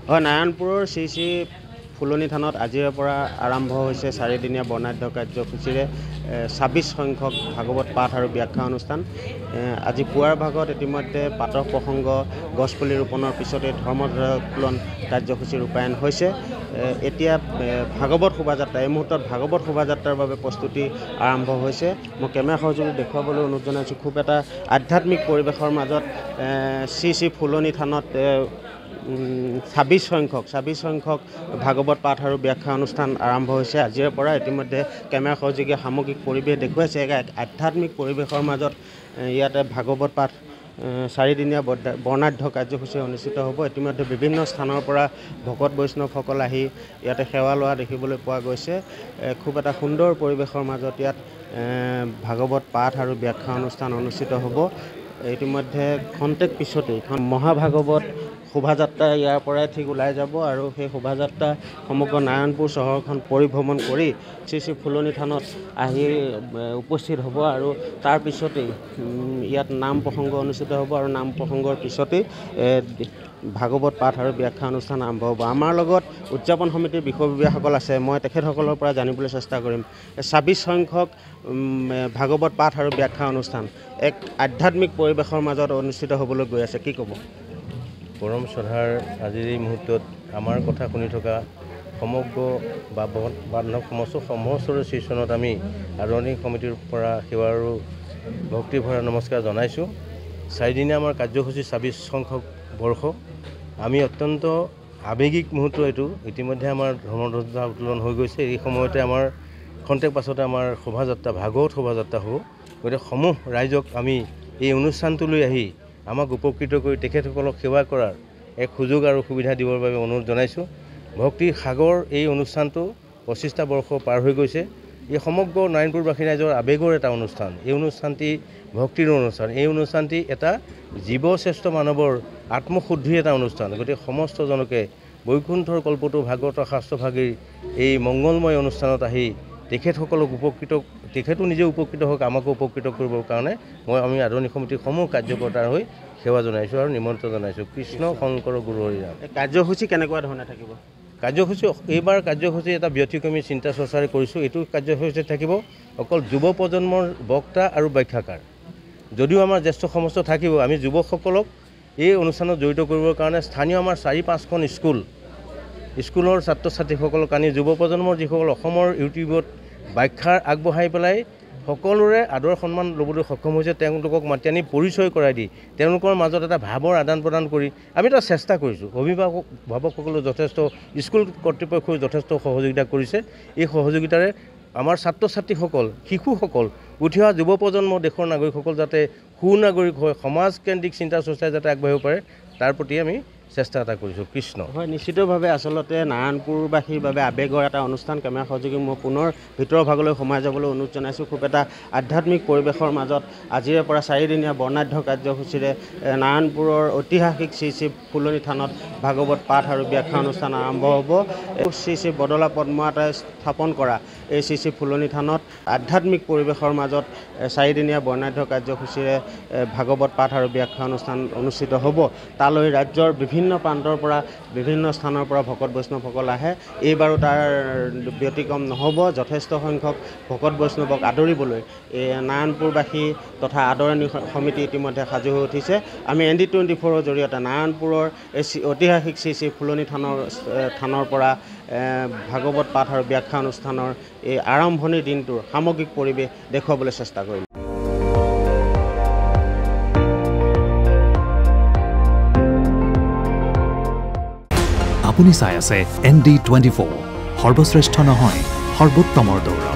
হয়, নাৰায়ণপুৰৰ শ্ৰী ফুলনি থানত আজিৰে পৰা আৰম্ভ হৈছে 4দিনীয়া বৰ্ণাঢ্য কাৰ্যসূচীৰে 26 সংখ্যক ভাগৱত পাঠ আৰু ব্যাখ্যা অনুষ্ঠান। আজি পুৱাৰ ভাগত ইতিমধ্যে পাতৰ প্ৰসংগ গছপুলি ৰোপণৰ পিছতে ধৰ্মধৰ্মোত্তোলন কাৰ্যসূচী ৰূপায়ণ হৈছে। এতিয়া ভাগৱত শোভাযাত্ৰা, এই মুহূৰ্তত ভাগৱত শোভাযাত্ৰাৰ বাবে প্ৰস্তুতি আৰম্ভ হৈছে। মই কেমেৰা সহযোগী দেখুৱাবলৈ অনুৰোধ জনাইছোঁ। খুব এটা আধ্যাত্মিক পৰিৱেশৰ মাজত শ্ৰী ফুলনি থানত 26 সংখ্যক ভাগৱত পাঠ আৰু ব্যাখ্যা অনুষ্ঠান আৰম্ভ হৈছে আজিৰে পৰা। ইতিমধ্যে কেমেৰা সহযোগীয়ে সামগ্ৰিক পৰিৱেশ দেখুৱাইছে। এক আধ্যাত্মিক পৰিৱেশৰ মাজত ইয়াতে ভাগৱত পাঠ 4দিনীয়া বৰ্ণাঢ্য কাৰ্যসূচী অনুষ্ঠিত হ'ব। ইতিমধ্যে বিভিন্ন স্থানৰ পৰা ভকত বৈষ্ণৱসকল আহি ইয়াতে সেৱা লোৱা দেখিবলৈ পোৱা গৈছে। খুব এটা সুন্দৰ পৰিৱেশৰ মাজত ইয়াত ভাগৱত পাঠ আৰু ব্যাখ্যা অনুষ্ঠান অনুষ্ঠিত হ'ব। ইতিমধ্যে খন্তেক পিছতেই মহাভাগৱত শোভাযাত্ৰা ইয়াৰ পৰাই ঠিক ওলাই যাব আৰু সেই শোভাযাত্ৰা সমগ্ৰ নাৰায়ণপুৰ চহৰখন পৰিভ্ৰমণ কৰি শ্ৰী ফুলনি থানত আহি উপস্থিত হ'ব আৰু তাৰ পিছতেই ইয়াত নাম প্ৰসংগ অনুষ্ঠিত হ'ব আৰু নাম প্ৰসংগৰ পিছতেই ভাগৱত পাঠ আৰু ব্যাখ্যা অনুষ্ঠান আৰম্ভ হ'ব। আমাৰ লগত উদযাপন সমিতিৰ বিষয়ববীয়াসকল আছে, মই তেখেতসকলৰ পৰা জানিবলৈ চেষ্টা কৰিম। 26 সংখ্যক ভাগৱত পাঠ আৰু ব্যাখ্যা অনুষ্ঠান এক আধ্যাত্মিক পৰিৱেশৰ মাজত অনুষ্ঠিত হ'বলৈ গৈ আছে, কি ক'ব? পৰম শ্ৰদ্ধাৰ আজিৰ এই মুহূৰ্তত আমাৰ কথা শুনি থকা সমগ্ৰ বান্ধৱ সমস্তৰে শ্ৰীচৰণত আমি আদৰণি সমিতিৰ পৰা সেৱা আৰু ভক্তি ভৰা নমস্কাৰ জনাইছোঁ। 4দিনীয়া আমাৰ কাৰ্যসূচী 26 সংখ্যক বৰ্ষ। আমি অত্যন্ত আৱেগিক মুহূৰ্ত এইটো। ইতিমধ্যে আমাৰ ধৰ্মধ্বজা উত্তোলন হৈ গৈছে। এই সময়তে আমাৰ খন্তেক পাছতে আমাৰ শোভাযাত্ৰা ভাগৱত শোভাযাত্ৰা হ'ব। গতিকে সমূহ ৰাইজক আমি এই অনুষ্ঠানটোলৈ আহি আমাক উপকৃত কৰি তেখেতসকলক সেৱা কৰাৰ এক সুযোগ আৰু সুবিধা দিবৰ বাবে অনুৰোধ জনাইছোঁ। ভক্তিৰ সাগৰ এই অনুষ্ঠানটো 25টা বৰ্ষ পাৰ হৈ গৈছে। এই সমগ্ৰ নাৰায়ণপুৰবাসী ৰাইজৰ আৱেগৰ এটা অনুষ্ঠান। এই অনুষ্ঠানটি ভক্তিৰ অনুষ্ঠান। এই অনুষ্ঠানটি এটা জীৱশ্ৰেষ্ঠ মানৱৰ আত্মশুদ্ধিৰ এটা অনুষ্ঠান। গতিকে সমস্তজনকে বৈকুণ্ঠৰ কল্পতো ভাগৱত শাস্ত্ৰভাগীৰ এই মংগলময় অনুষ্ঠানত আহি তেখেতসকলক তেখেতো নিজে উপকৃত হওক, আমাকো উপকৃত কৰিবৰ কাৰণে আমি আদৰণি সমিতিৰ সমূহ কাৰ্যকৰ্তাৰ হৈ সেৱা জনাইছোঁ আৰু নিমন্ত্ৰণ জনাইছোঁ। কৃষ্ণ শংকৰ গুৰু হৰি ৰাম। কাৰ্যসূচী কেনেকুৱা ধৰণে থাকিব? এইবাৰ কাৰ্যসূচী এটা ব্যতিক্ৰমী চিন্তা চৰ্চাৰে কৰিছোঁ। এইটো কাৰ্যসূচীত থাকিব অকল যুৱ প্ৰজন্মৰ বক্তা আৰু ব্যাখ্যাকাৰ। যদিও আমাৰ জ্যেষ্ঠ সমস্ত থাকিব, আমি যুৱকসকলক এই অনুষ্ঠানত জড়িত কৰিবৰ কাৰণে স্থানীয় আমাৰ 4-5খন স্কুলৰ ছাত্ৰ ছাত্ৰীসকলক আনি যুৱ প্ৰজন্মৰ যিসকল অসমৰ ইউটিউবত ব্যাখ্যাৰ আগবঢ়াই পেলাই সকলোৰে আদৰ সন্মান ল'বলৈ সক্ষম হৈছে, তেওঁলোকক মাতি আনি পৰিচয় কৰাই দি তেওঁলোকৰ মাজত এটা ভাৱৰ আদান প্ৰদান কৰি আমি এটা চেষ্টা কৰিছোঁ। অভিভাৱকসকলেও যথেষ্ট, স্কুল কৰ্তৃপক্ষই যথেষ্ট সহযোগিতা কৰিছে। এই সহযোগিতাৰে আমাৰ ছাত্ৰ ছাত্ৰীসকল, শিশুসকল, উঠি অহা যুৱ প্ৰজন্ম, দেশৰ নাগৰিকসকল যাতে সুনাগৰিক হৈ সমাজকেন্দ্ৰিক চিন্তা চৰ্চাই যাতে আগবাঢ়িব পাৰে, তাৰ প্ৰতি আমি চেষ্টা এটা কৰিছোঁ। কৃষ্ণ হয়, নিশ্চিতভাৱে আচলতে নাৰায়ণপুৰবাসীৰ বাবে আৱেগৰ এটা অনুষ্ঠান। কেমেৰা সহযোগী মই পুনৰ ভিতৰৰ ভাগলৈ সোমাই যাবলৈ অনুৰোধ জনাইছোঁ। খুব এটা আধ্যাত্মিক পৰিৱেশৰ মাজত আজিৰে পৰা 4দিনীয়া বৰ্ণাঢ্য কাৰ্যসূচীৰে নাৰায়ণপুৰৰ ঐতিহাসিক শ্ৰী ফুলনি থানত ভাগৱত পাঠ আৰু ব্যাখ্যা অনুষ্ঠান আৰম্ভ হ'ব। শ্ৰী বদলা পদ্মাৱতাই স্থাপন কৰা এই শ্ৰী ফুলনি থানত আধ্যাত্মিক পৰিৱেশৰ মাজত 4দিনীয়া বৰ্ণাঢ্য কাৰ্যসূচীৰে ভাগৱত পাঠ আৰু ব্যাখ্যা অনুষ্ঠান অনুষ্ঠিত হ'ব। তালৈ ৰাজ্যৰ বিভিন্ন প্ৰান্তৰ পৰা, বিভিন্ন স্থানৰ পৰা ভকত বৈষ্ণৱসকল আহে। এইবাৰো তাৰ ব্যতিক্ৰম নহ'ব। যথেষ্ট সংখ্যক ভকত বৈষ্ণৱক আদৰিবলৈ নাৰায়ণপুৰবাসী তথা আদৰণি সমিতি ইতিমধ্যে সাজু হৈ উঠিছে। আমি ND24ৰ জৰিয়তে নাৰায়ণপুৰৰ এই ঐতিহাসিক শ্ৰী ফুলনি থানৰ পৰা ভাগৱত পাঠ আৰু ব্যাখ্যা অনুষ্ঠানৰ এই আৰম্ভণিৰ দিনটোৰ সামগ্ৰিক পৰিৱেশ দেখুৱাবলৈ চেষ্টা কৰিম। আপুনি চাই আছে ND24, সৰ্বশ্ৰেষ্ঠ নহয়, সৰ্বোত্তমৰ দৌৰ।